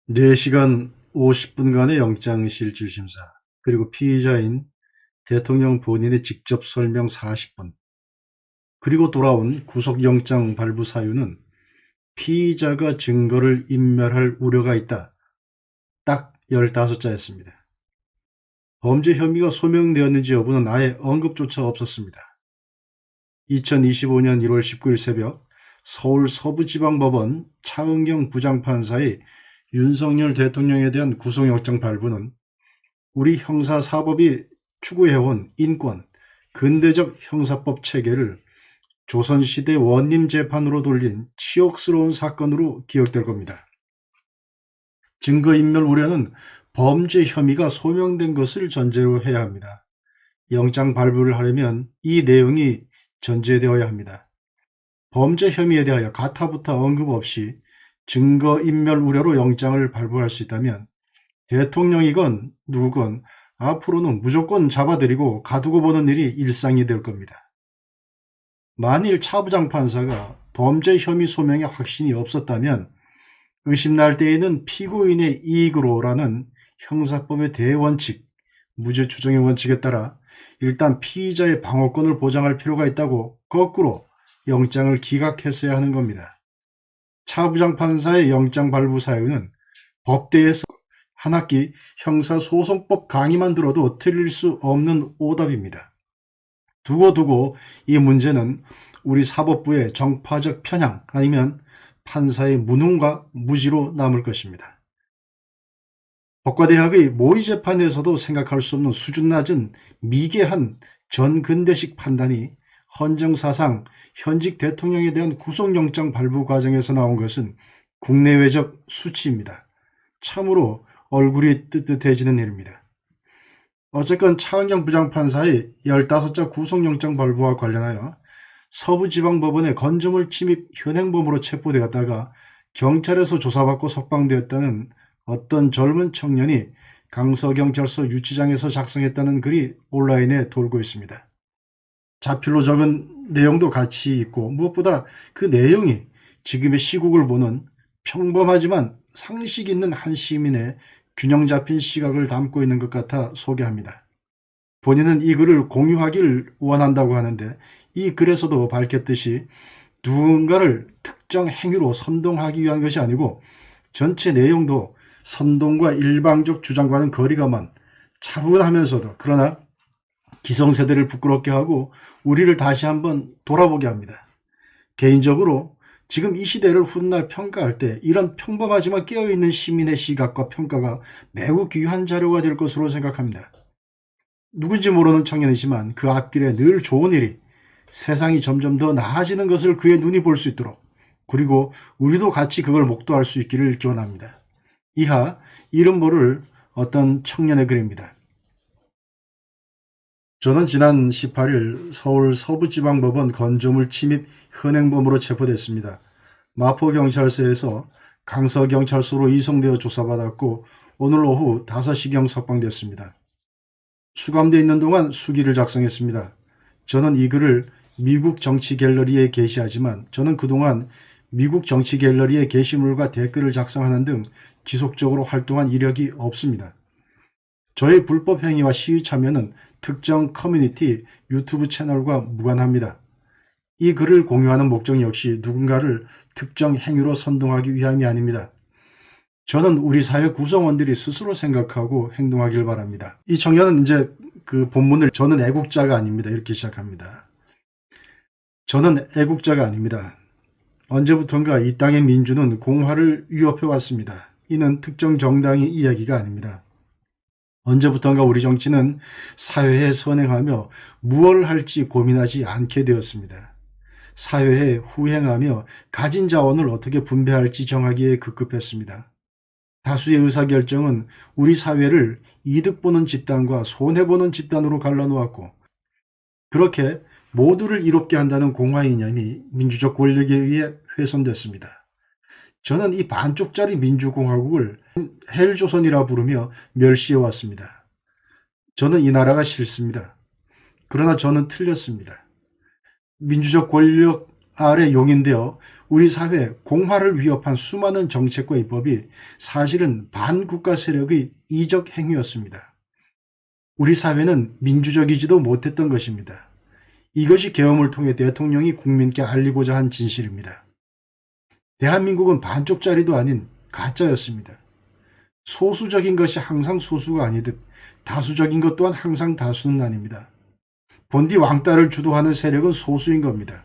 4시간 50분간의 영장실질심사, 그리고 피의자인 대통령 본인의 직접 설명 40분, 그리고 돌아온 구속영장 발부 사유는 피의자가 증거를 인멸할 우려가 있다. 딱 15자였습니다. 범죄 혐의가 소명되었는지 여부는 아예 언급조차 없었습니다. 2025년 1월 19일 새벽 서울 서부지방법원 차은경 부장판사의 윤석열 대통령에 대한 구속영장 발부는 우리 형사사법이 추구해온 인권, 근대적 형사법 체계를 조선시대 원림 재판으로 돌린 치욕스러운 사건으로 기억될 겁니다. 증거인멸 우려는 범죄 혐의가 소명된 것을 전제로 해야 합니다. 영장 발부를 하려면 이 내용이 전제되어야 합니다. 범죄 혐의에 대하여 가타부타 언급 없이 증거인멸 우려로 영장을 발부할 수 있다면 대통령이건 누구건 앞으로는 무조건 잡아들이고 가두고 보는 일이 일상이 될 겁니다. 만일 차 부장판사가 범죄 혐의 소명에 확신이 없었다면 의심날 때에는 피고인의 이익으로라는 형사법의 대원칙, 무죄 추정의 원칙에 따라 일단 피의자의 방어권을 보장할 필요가 있다고 거꾸로 영장을 기각했어야 하는 겁니다. 차 부장판사의 영장 발부 사유는 법대에서 한 학기 형사소송법 강의만 들어도 틀릴 수 없는 오답입니다. 두고두고 이 문제는 우리 사법부의 정파적 편향 아니면 판사의 무능과 무지로 남을 것입니다. 법과대학의 모의재판에서도 생각할 수 없는 수준 낮은 미개한 전근대식 판단이 헌정사상 현직 대통령에 대한 구속영장 발부 과정에서 나온 것은 국내외적 수치입니다. 참으로 얼굴이 뜨뜻해지는 일입니다. 어쨌건 차은경 부장판사의 15자 구속영장 발부와 관련하여 서부지방법원의 건조물 침입 현행범으로 체포되었다가 경찰에서 조사받고 석방되었다는 어떤 젊은 청년이 강서경찰서 유치장에서 작성했다는 글이 온라인에 돌고 있습니다. 자필로 적은 내용도 같이 있고 무엇보다 그 내용이 지금의 시국을 보는 평범하지만 상식 있는 한 시민의 균형 잡힌 시각을 담고 있는 것 같아 소개합니다. 본인은 이 글을 공유하기를 원한다고 하는데 이 글에서도 밝혔듯이 누군가를 특정 행위로 선동하기 위한 것이 아니고 전체 내용도 선동과 일방적 주장과는 거리가 먼 차분하면서도 그러나 기성세대를 부끄럽게 하고 우리를 다시 한번 돌아보게 합니다. 개인적으로 지금 이 시대를 훗날 평가할 때 이런 평범하지만 깨어있는 시민의 시각과 평가가 매우 귀한 자료가 될 것으로 생각합니다. 누군지 모르는 청년이지만 그 앞길에 늘 좋은 일이 세상이 점점 더 나아지는 것을 그의 눈이 볼 수 있도록 그리고 우리도 같이 그걸 목도할 수 있기를 기원합니다. 이하 이름 모를 어떤 청년의 글입니다. 저는 지난 18일 서울 서부지방법원 건조물 침입 현행범으로 체포됐습니다. 마포경찰서에서 강서경찰서로 이송되어 조사받았고 오늘 오후 5시경 석방됐습니다. 수감되어 있는 동안 수기를 작성했습니다. 저는 이 글을 미국 정치 갤러리에 게시하지만 저는 그동안 미국 정치 갤러리의 게시물과 댓글을 작성하는 등 지속적으로 활동한 이력이 없습니다. 저의 불법 행위와 시위 참여는 특정 커뮤니티 유튜브 채널과 무관합니다. 이 글을 공유하는 목적 역시 누군가를 특정 행위로 선동하기 위함이 아닙니다. 저는 우리 사회 구성원들이 스스로 생각하고 행동하길 바랍니다. 이 청년은 이제 그 본문을 저는 애국자가 아닙니다. 이렇게 시작합니다. 저는 애국자가 아닙니다. 언제부턴가 이 땅의 민주는 공화를 위협해 왔습니다. 이는 특정 정당의 이야기가 아닙니다. 언제부턴가 우리 정치는 사회에 선행하며 무엇을 할지 고민하지 않게 되었습니다. 사회에 후행하며 가진 자원을 어떻게 분배할지 정하기에 급급했습니다. 다수의 의사결정은 우리 사회를 이득 보는 집단과 손해보는 집단으로 갈라놓았고 그렇게 모두를 이롭게 한다는 공화 이념이 민주적 권력에 의해 훼손됐습니다. 저는 이 반쪽짜리 민주공화국을 헬조선이라 부르며 멸시해왔습니다. 저는 이 나라가 싫습니다. 그러나 저는 틀렸습니다. 민주적 권력 아래 용인되어 우리 사회 공화를 위협한 수많은 정책과 입법이 사실은 반국가 세력의 이적 행위였습니다. 우리 사회는 민주적이지도 못했던 것입니다. 이것이 계엄을 통해 대통령이 국민께 알리고자 한 진실입니다. 대한민국은 반쪽짜리도 아닌 가짜였습니다. 소수적인 것이 항상 소수가 아니듯 다수적인 것 또한 항상 다수는 아닙니다. 본디 왕따를 주도하는 세력은 소수인 겁니다.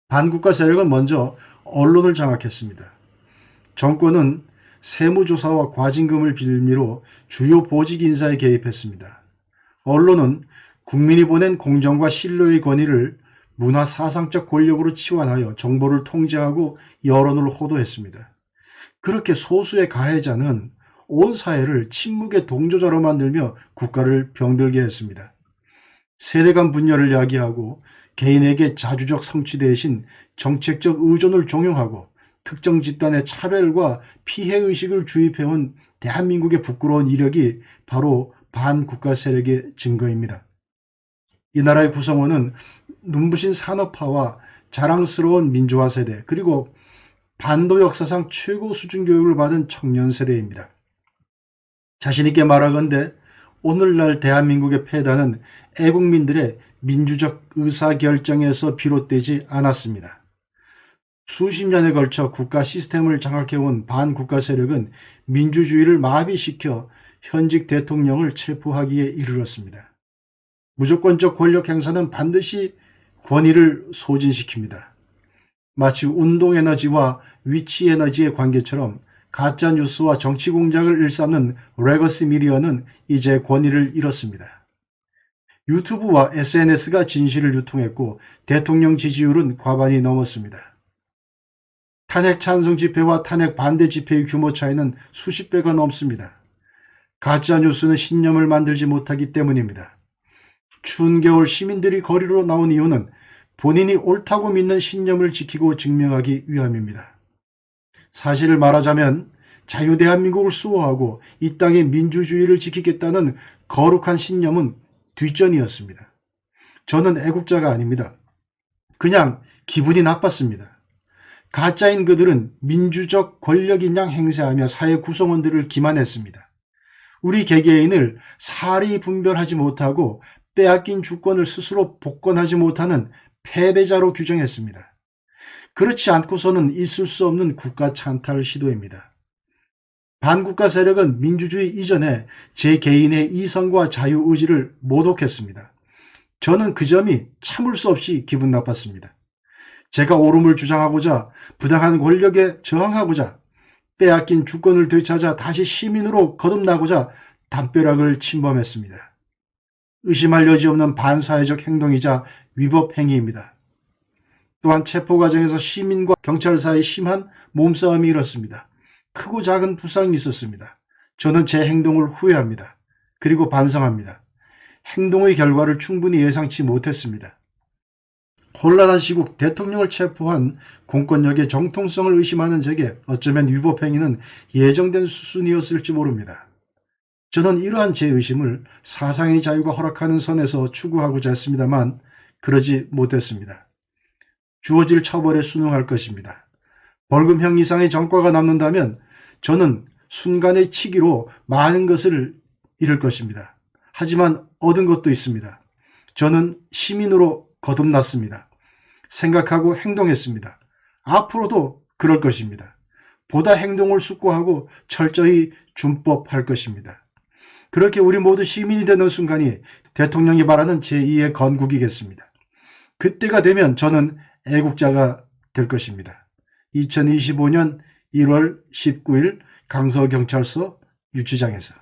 반국가 세력은 먼저 언론을 장악했습니다. 정권은 세무조사와 과징금을 빌미로 주요 보직 인사에 개입했습니다. 언론은 국민이 보낸 공정과 신뢰의 권위를 문화사상적 권력으로 치환하여 정보를 통제하고 여론을 호도했습니다. 그렇게 소수의 가해자는 온 사회를 침묵의 동조자로 만들며 국가를 병들게 했습니다. 세대 간 분열을 야기하고 개인에게 자주적 성취 대신 정책적 의존을 종용하고 특정 집단의 차별과 피해의식을 주입해온 대한민국의 부끄러운 이력이 바로 반국가 세력의 증거입니다. 이 나라의 구성원은 눈부신 산업화와 자랑스러운 민주화 세대, 그리고 반도 역사상 최고 수준 교육을 받은 청년 세대입니다. 자신있게 말하건대 오늘날 대한민국의 패단은 애국민들의 민주적 의사결정에서 비롯되지 않았습니다. 수십 년에 걸쳐 국가 시스템을 장악해온 반국가 세력은 민주주의를 마비시켜 현직 대통령을 체포하기에 이르렀습니다. 무조건적 권력 행사는 반드시 권위를 소진시킵니다. 마치 운동에너지와 위치에너지의 관계처럼 가짜뉴스와 정치공작을 일삼는 레거시 미디어는 이제 권위를 잃었습니다. 유튜브와 SNS가 진실을 유통했고 대통령 지지율은 과반이 넘었습니다. 탄핵 찬성 집회와 탄핵 반대 집회의 규모 차이는 수십 배가 넘습니다. 가짜뉴스는 신념을 만들지 못하기 때문입니다. 추운 겨울 시민들이 거리로 나온 이유는 본인이 옳다고 믿는 신념을 지키고 증명하기 위함입니다. 사실을 말하자면 자유대한민국을 수호하고 이 땅의 민주주의를 지키겠다는 거룩한 신념은 뒷전이었습니다. 저는 애국자가 아닙니다. 그냥 기분이 나빴습니다. 가짜인 그들은 민주적 권력인 양 행세하며 사회 구성원들을 기만했습니다. 우리 개개인을 사리 분별하지 못하고 빼앗긴 주권을 스스로 복권하지 못하는 패배자로 규정했습니다. 그렇지 않고서는 있을 수 없는 국가 찬탈 시도입니다. 반국가 세력은 민주주의 이전에 제 개인의 이성과 자유의지를 모독했습니다. 저는 그 점이 참을 수 없이 기분 나빴습니다. 제가 옳음을 주장하고자, 부당한 권력에 저항하고자, 빼앗긴 주권을 되찾아 다시 시민으로 거듭나고자 담벼락을 침범했습니다. 의심할 여지 없는 반사회적 행동이자 위법 행위입니다. 또한 체포 과정에서 시민과 경찰 사이 심한 몸싸움이 일었습니다. 크고 작은 부상이 있었습니다. 저는 제 행동을 후회합니다. 그리고 반성합니다. 행동의 결과를 충분히 예상치 못했습니다. 혼란한 시국 대통령을 체포한 공권력의 정통성을 의심하는 제게 어쩌면 위법 행위는 예정된 수순이었을지 모릅니다. 저는 이러한 제 의심을 사상의 자유가 허락하는 선에서 추구하고자 했습니다만 그러지 못했습니다. 주어질 처벌에 순응할 것입니다. 벌금형 이상의 전과가 남는다면 저는 순간의 치기로 많은 것을 잃을 것입니다. 하지만 얻은 것도 있습니다. 저는 시민으로 거듭났습니다. 생각하고 행동했습니다. 앞으로도 그럴 것입니다. 보다 행동을 숙고하고 철저히 준법할 것입니다. 그렇게 우리 모두 시민이 되는 순간이 대통령이 말하는 제2의 건국이겠습니다. 그때가 되면 저는 애국자가 될 것입니다. 2025년 1월 19일 강서경찰서 유치장에서.